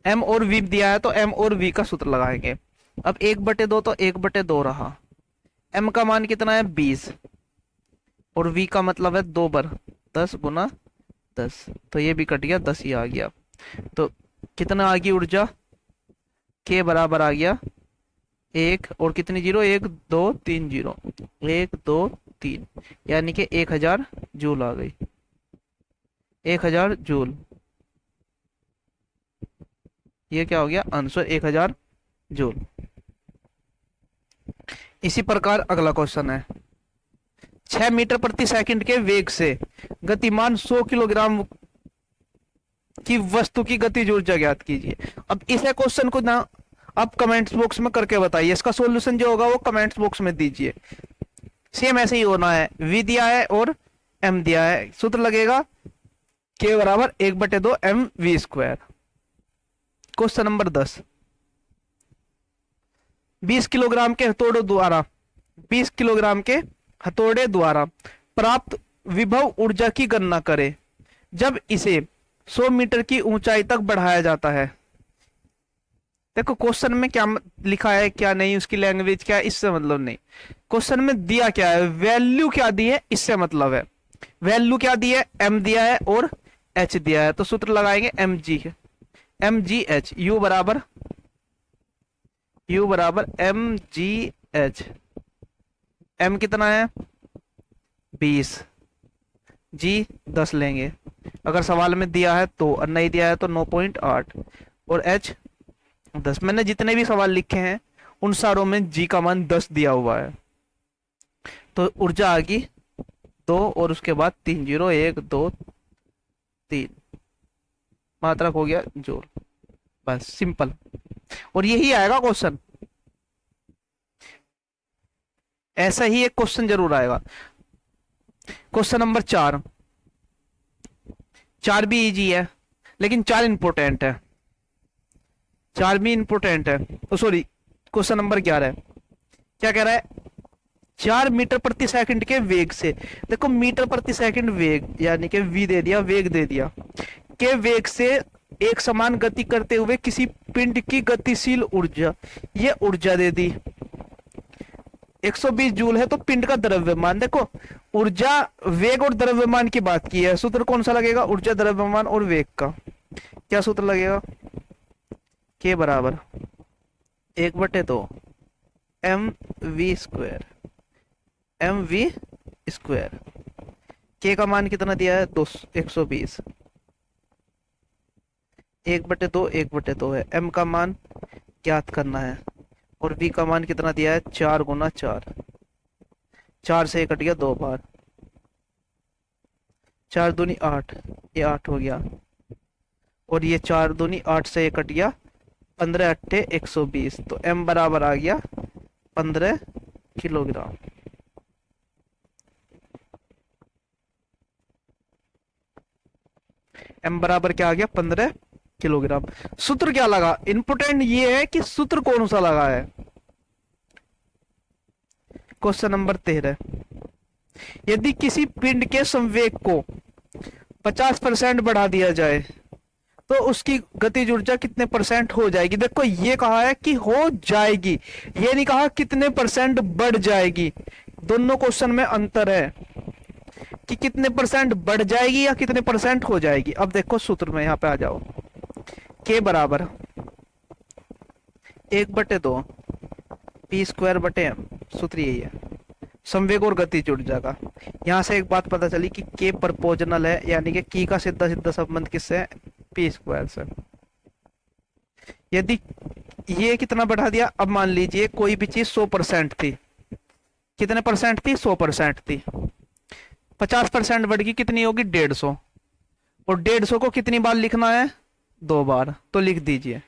m और v दिया है तो m और v का सूत्र लगाएंगे। अब 1/2 तो 1/2 रहा, m का मान कितना है 20 और v का मतलब है 2/10 गुना 10, तो ये भी कट गया, 10 ही आ गया। तो कितना आ गई ऊर्जा? k बराबर आ गया 1 और कितनी जीरो, 1 2 3 जीरो, 1 2 3, यानी कि 1000 जूल आ गई। 1000 जूल, ये क्या हो गया आंसर? 1000 जूल। इसी प्रकार अगला क्वेश्चन है, 6 मीटर प्रति सेकंड के वेग से गतिमान 100 किलोग्राम की वस्तु की गतिज ऊर्जा ज्ञात कीजिए। अब इस क्वेश्चन को ना आप कमेंट्स बॉक्स में करके बताइए, इसका सॉल्यूशन जो होगा वो कमेंट्स बॉक्स में दीजिए। सेम ऐसे ही होना है, v दिया है और m दिया है, सूत्र लगेगा k बराबर 1/2 mv²। क्वेश्चन नंबर 10, 20 किलोग्राम के हथौड़े द्वारा 20 किलोग्राम के हथौड़े द्वारा प्राप्त विभव ऊर्जा की गणना करें जब इसे 100 मीटर की ऊंचाई तक बढ़ाया जाता है। देखो क्वेश्चन में क्या लिखा है क्या नहीं, उसकी लैंग्वेज क्या है, इससे मतलब नहीं। क्वेश्चन में दिया क्या है, वैल्यू क्या दी है, इससे मतलब है। वैल्यू क्या दी है? m दिया है और h दिया है, तो सूत्र लगाएंगे mgh। u बराबर mgh। m कितना है 20, g 10 लेंगे अगर सवाल में दिया है तो, और नहीं दिया है तो 9.8 और h 10। मैंने जितने भी सवाल लिखे हैं उन सारों में g का मान 10 दिया हुआ है। तो ऊर्जा आ गई 2 और उसके बाद 3 जीरो, 1 2 3, मात्रक हो गया जोर। बस सिंपल, और यही आएगा क्वेश्चन, ऐसा ही एक क्वेश्चन जरूर आएगा। क्वेश्चन नंबर 4 भी इजी है लेकिन 4 इंपोर्टेंट है, 4 भी इंपोर्टेंट है। सॉरी, क्वेश्चन नंबर 11 क्या कह रहा है? 4 मीटर प्रति सेकंड के वेग से, देखो मीटर प्रति सेकंड वेग यानी कि v दे दिया, वेग दे दिया, के वेग से एक समान गति करते हुए किसी पिंड की गतिशील ऊर्जा, ये ऊर्जा दे दी 120 जूल है, तो पिंड का द्रव्यमान। देखो ऊर्जा, वेग और द्रव्यमान की बात की है, सूत्र कौन सा लगेगा? ऊर्जा, द्रव्यमान और वेग का। क्या सूत्र लगेगा? k बराबर 1/2 mv²। k का मान कितना दिया है? 120। 1/2 है, m का मान ज्ञात करना है और v का मान कितना दिया है? 4 गुना 4, 4 से कट गया 2 बार, 4 दूनी 8, ये 8 हो गया, और ये 4 दूनी 8 से कट गया 15 अट्ठे 120, तो m बराबर आ गया 15 किलोग्राम। m बराबर क्या आ गया? 15 किलोग्राम। सूत्र क्या लगा? इंपोर्टेंट ये है कि सूत्र कौन सा लगा है। क्वेश्चन नंबर 13, यदि किसी पिंड के संवेग को 50% बढ़ा दिया जाए तो उसकी गतिज ऊर्जा कितने % हो जाएगी? देखो ये कहा है कि हो जाएगी, ये नहीं कहा कितने % बढ़ जाएगी। दोनों क्वेश्चन में अंतर है कि कितने % बढ़ जाएगी या कितने % हो जाएगी। अब देखो सूत्र में यहाँ पे आ जाओ, k बराबर 1/2 p²/m, सूत्र यही है संवेग और गतिज ऊर्जा का। यहां से एक बात पता चली कि k प्रपोजनल है, यानी कि की का सीधा सीधा संबंध किससे है? p² से। यदि ये कितना बढ़ा दिया, अब मान लीजिए कोई भी चीज 100% थी, कितने परसेंट थी? 100% थी। 50% बढ़ गई, कितनी होगी? 150। और 150 को कितनी बार लिखना है? 2 बार। तो लिख दीजिए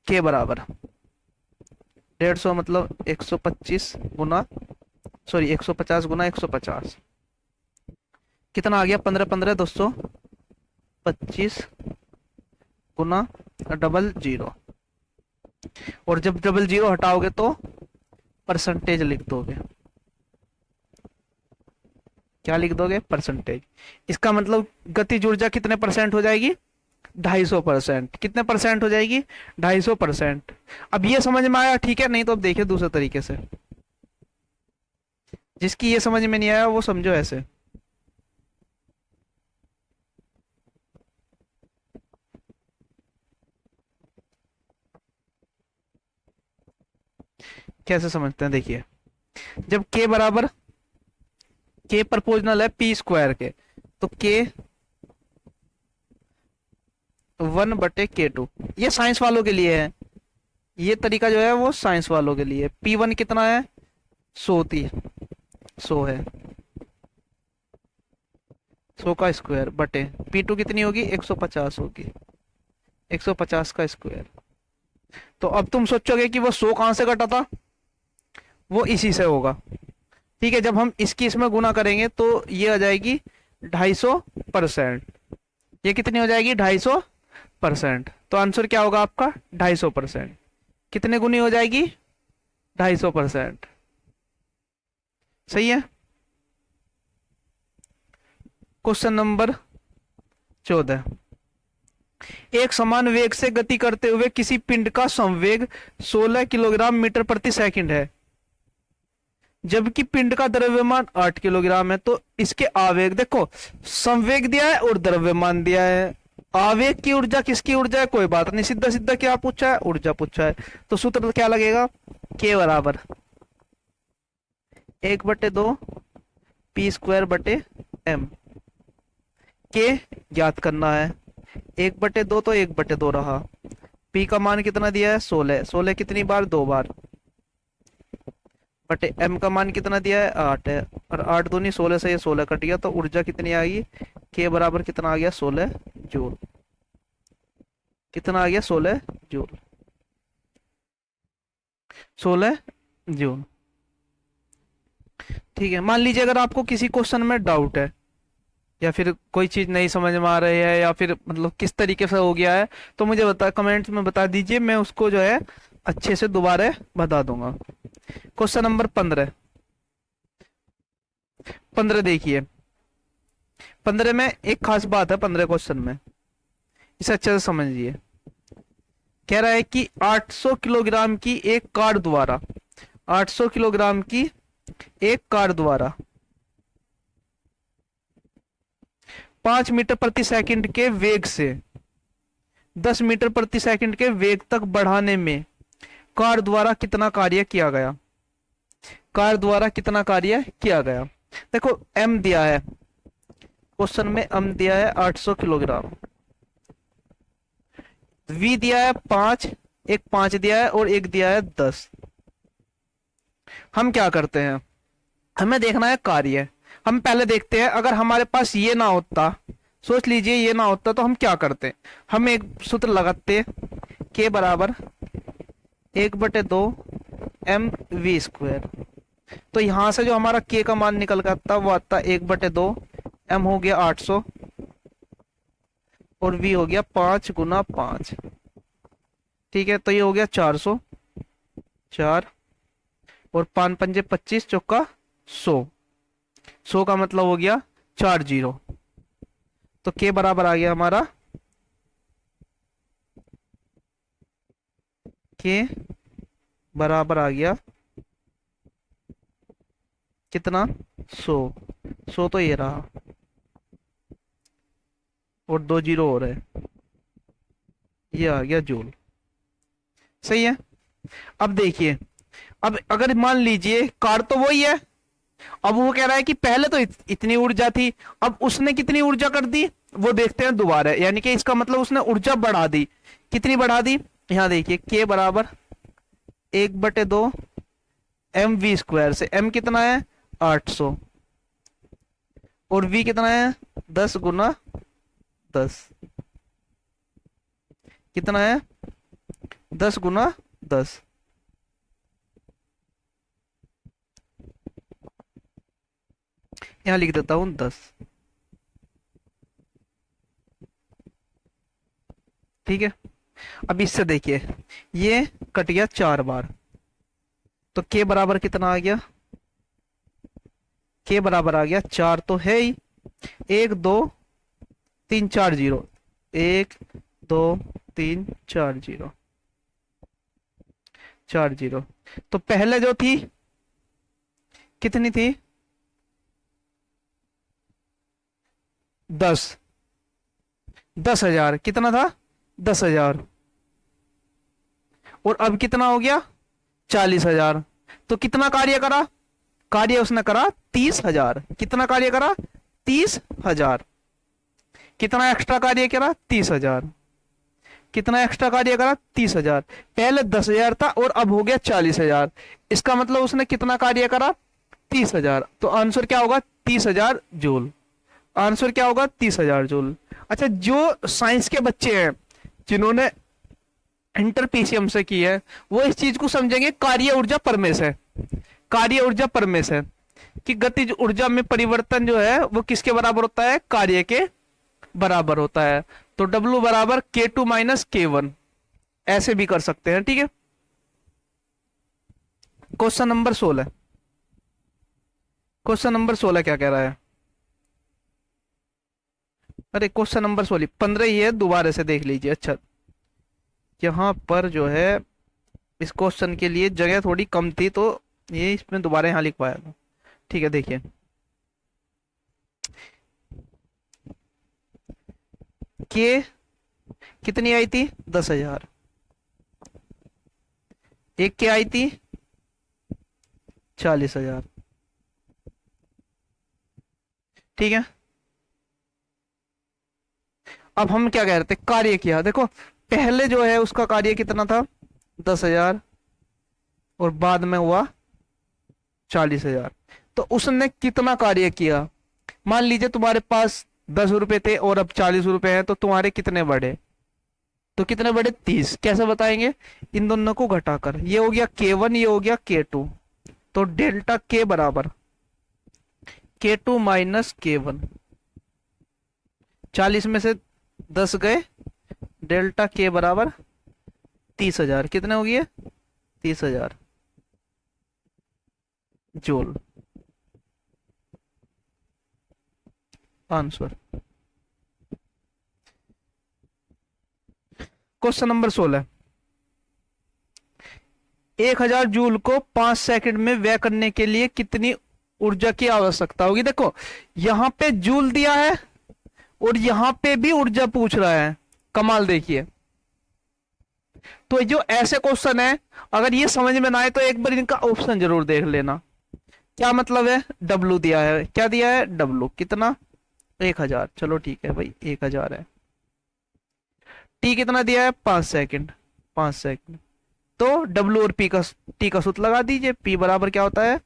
के बराबर 150 मतलब 125 गुना, सॉरी 150 गुना 150, कितना आ गया? 15 15 225 गुना 00। और जब 00 हटाओगे तो परसेंटेज लिख दोगे। क्या लिख दोगे? परसेंटेज। इसका मतलब गतिज ऊर्जा कितने परसेंट हो जाएगी? 250%। कितने परसेंट हो जाएगी? 250%। अब ये समझ में आया? ठीक है, नहीं तो अब देखिए दूसरे तरीके से। जिसकी ये समझ में नहीं आया वो समझो ऐसे। कैसे समझते हैं? देखिए, जब k बराबर, k प्रपोजनल है p स्क्वायर के, तो k 1/k2, ये साइंस वालों के लिए है। ये तरीका जो है वो साइंस वालों के लिए। p1 कितना है? 100 थी, 100 है, 100 का स्क्वायर बटे p2 कितनी होगी? 150 होगी, 150 का स्क्वायर। तो अब तुम सोचोगे कि वो 100 कहां से घटा था? वो इसी से होगा। ठीक है, जब हम इसकी इसमें गुना करेंगे तो ये आ जाएगी 250%। ये कितनी हो जाएगी? 250%। तो आंसर क्या होगा आपका? 250%। कितने गुनी हो जाएगी? 250%। सही है। Question number 14। एक समान वेग से गति करते हुए किसी पिंड का संवेग 16 किलोग्राम मीटर प्रति सेकंड है, जबकि पिंड का द्रव्यमान 8 किलोग्राम है, तो इसके आवेग, देखो संवेग दिया है और द्रव्यमान दिया है। आवेग की ऊर्जा किसकी ऊर्जा है? कोई बात नहीं, सीधा सीधा क्या पूछा है? ऊर्जा पूछा है। तो सूत्र क्या लगेगा? के बराबर 1/2 p स्क्वायर बटे m। के ज्ञात करना है। 1/2 तो 1/2 रहा। p का मान कितना दिया है? 16। 16 कितनी बार? 2 बार। बटे m का मान कितना दिया है? 8 है। और 8 दूनी 16 से ये 16 कट गया, तो ऊर्जा कितनी आएगी? k बराबर कितना आ गया? 16 जूल। कितना आ गया? 16 जूल। 16 जूल। ठीक है, मान लीजिए अगर आपको किसी क्वेश्चन में डाउट है, या फिर कोई चीज नहीं समझ में आ रही है, या फिर मतलब किस तरीके से हो गया है, तो मुझे कमेंट्स में बता दीजिए, मैं उसको जो है अच्छे से दोबारा बता दूंगा। Question number 15। 15 देखिए, 15 में एक खास बात है 15 क्वेश्चन में, इसे अच्छे से समझिए। कह रहा है कि 800 किलोग्राम की एक कार द्वारा, 800 किलोग्राम की एक कार द्वारा 5 मीटर प्रति सेकंड के वेग से 10 मीटर प्रति सेकंड के वेग तक बढ़ाने में कार द्वारा कितना कार्य किया गया? कार द्वारा कितना कार्य किया गया? देखो m दिया है क्वेश्चन में, m दिया है 800 किलोग्राम, v दिया है 5, एक 5 दिया है और एक दिया है 10। हम क्या करते हैं? हमें देखना है कार्य। हम पहले देखते हैं, अगर हमारे पास ये ना होता, सोच लीजिए ये ना होता, तो हम क्या करते? हम एक सूत्र लगाते, के बराबर 1/2 mv स्क्वायर। तो यहां से जो हमारा के का मान निकल कर आता वो आता 1/2 m हो गया 800 और v हो गया 5 गुना 5। ठीक है, तो ये हो गया 400, 4 और 5 पंजे 25, चौका 100। 100 का मतलब हो गया 4 0। तो के बराबर आ गया हमारा, के बराबर आ गया कितना? 100। 100 तो ये रहा और 2 0 हो रहे, ये आ गया जूल। सही है। अब देखिए, अब अगर मान लीजिए कार तो वही है, अब वो कह रहा है कि पहले तो इतनी ऊर्जा थी, अब उसने कितनी ऊर्जा कर दी वो देखते हैं दोबारा, यानी कि इसका मतलब उसने ऊर्जा बढ़ा दी। कितनी बढ़ा दी? यहां देखिए, के बराबर 1/2 एम वी स्क्वायर से एम कितना है 800 और वी कितना है 10 गुना 10 कितना है 10 गुना 10 यहां लिख देता हूं 10। ठीक है, अब इससे देखिए ये कट गया 4 बार, तो के बराबर कितना आ गया, के बराबर आ गया 4 तो है ही, 1 2 3 4 0, 1 2 3 4 0 4 0। तो पहले जो थी कितनी थी 10,000 कितना था 10,000 और अब कितना हो गया 40,000। तो कितना कार्य करा, कार्य उसने करा 30,000। कितना कार्य करा 30,000। कितना एक्स्ट्रा कार्य करा 30,000। कितना एक्स्ट्रा कार्य करा 30,000। पहले 10,000 था और अब हो गया 40,000। इसका मतलब उसने कितना कार्य करा 30,000। तो आंसर क्या होगा 30,000 जूल। आंसर क्या होगा 30,000 जूल। अच्छा, जो साइंस के बच्चे हैं जिन्होंने इंटर पीसीएम से की है वो इस चीज को समझेंगे कार्य ऊर्जा परमेश है। कार्य ऊर्जा परमेश है कि गतिज ऊर्जा में परिवर्तन जो है वो किसके बराबर होता है, कार्य के बराबर होता है। तो W बराबर K2 माइनस K1 ऐसे भी कर सकते हैं। ठीक है, क्वेश्चन नंबर 16। क्वेश्चन नंबर 16 क्या कह रहा है, अरे क्वेश्चन नंबर 16 15 ही है, दोबारा से देख लीजिए। अच्छा, यहां पर जो है इस क्वेश्चन के लिए जगह थोड़ी कम थी तो ये इसमें दोबारा यहां लिख पाया था। ठीक है, देखिए के कितनी आई थी 10,000, एक के आई थी 40,000। ठीक है, अब हम क्या कह रहे थे, कार्य किया। देखो पहले जो है उसका कार्य कितना था 10,000 और बाद में हुआ 40,000। तो उसने कितना कार्य किया, मान लीजिए तुम्हारे पास 10 रुपए थे और अब 40 रुपए हैं, तो तुम्हारे कितने बढ़े, तो कितने बढ़े 30। कैसे बताएंगे, इन दोनों को घटाकर। ये हो गया K1, ये हो गया K2। तो डेल्टा K बराबर K2 माइनस K1। 40 में से 10 गए, डेल्टा K बराबर 30,000। कितने हो गए 30,000 joule. Answer question number 16। 1000 joule को 5 सेकंड में व्यय करने के लिए कितनी ऊर्जा की आवश्यकता होगी। देखो यहां पे जूल दिया है और यहां पे भी ऊर्जा पूछ रहा है। कमाल देखिए, तो जो ऐसे क्वेश्चन है अगर ये समझ में ना आए तो एक बार इनका ऑप्शन जरूर देख लेना। क्या मतलब है, W दिया है, क्या दिया है W कितना 1000। चलो ठीक है भाई 1000 है। T कितना दिया है 5 सेकंड, 5 सेकंड। तो W और T का सूत्र लगा दीजिए। P बराबर क्या होता है,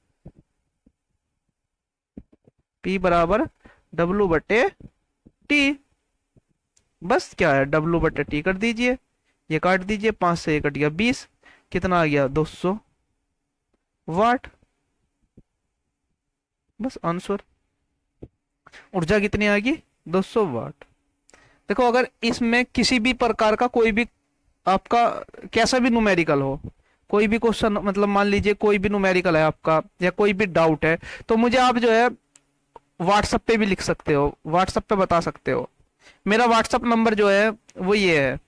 P बराबर W बटे T। बस क्या है W बटे T कर दीजिए, ये काट दीजिए, 5 से ये कट गया 20, कितना आ गया 200 वाट। बस आंसर, ऊर्जा कितनी आएगी 200 वाट। देखो अगर इसमें किसी भी प्रकार का कोई भी आपका कैसा भी न्यूमेरिकल हो, कोई भी क्वेश्चन मतलब मान लीजिए कोई भी न्यूमेरिकल है आपका या कोई भी डाउट है, तो मुझे आप जो है व्हाट्सएप पे भी लिख सकते हो, व्हाट्सएप पे बता सकते हो। मेरा व्हाट्सएप नंबर जो है वो ये है,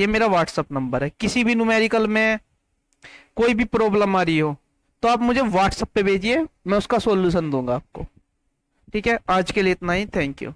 ये मेरा व्हाट्सएप नंबर है। किसी भी न्यूमेरिकल में कोई भी प्रॉब्लम आ रही हो तो आप मुझे व्हाट्सएप पे भेजिए, मैं उसका सॉल्यूशन दूंगा आपको। ठीक है, आज के लिए इतना ही, थैंक यू।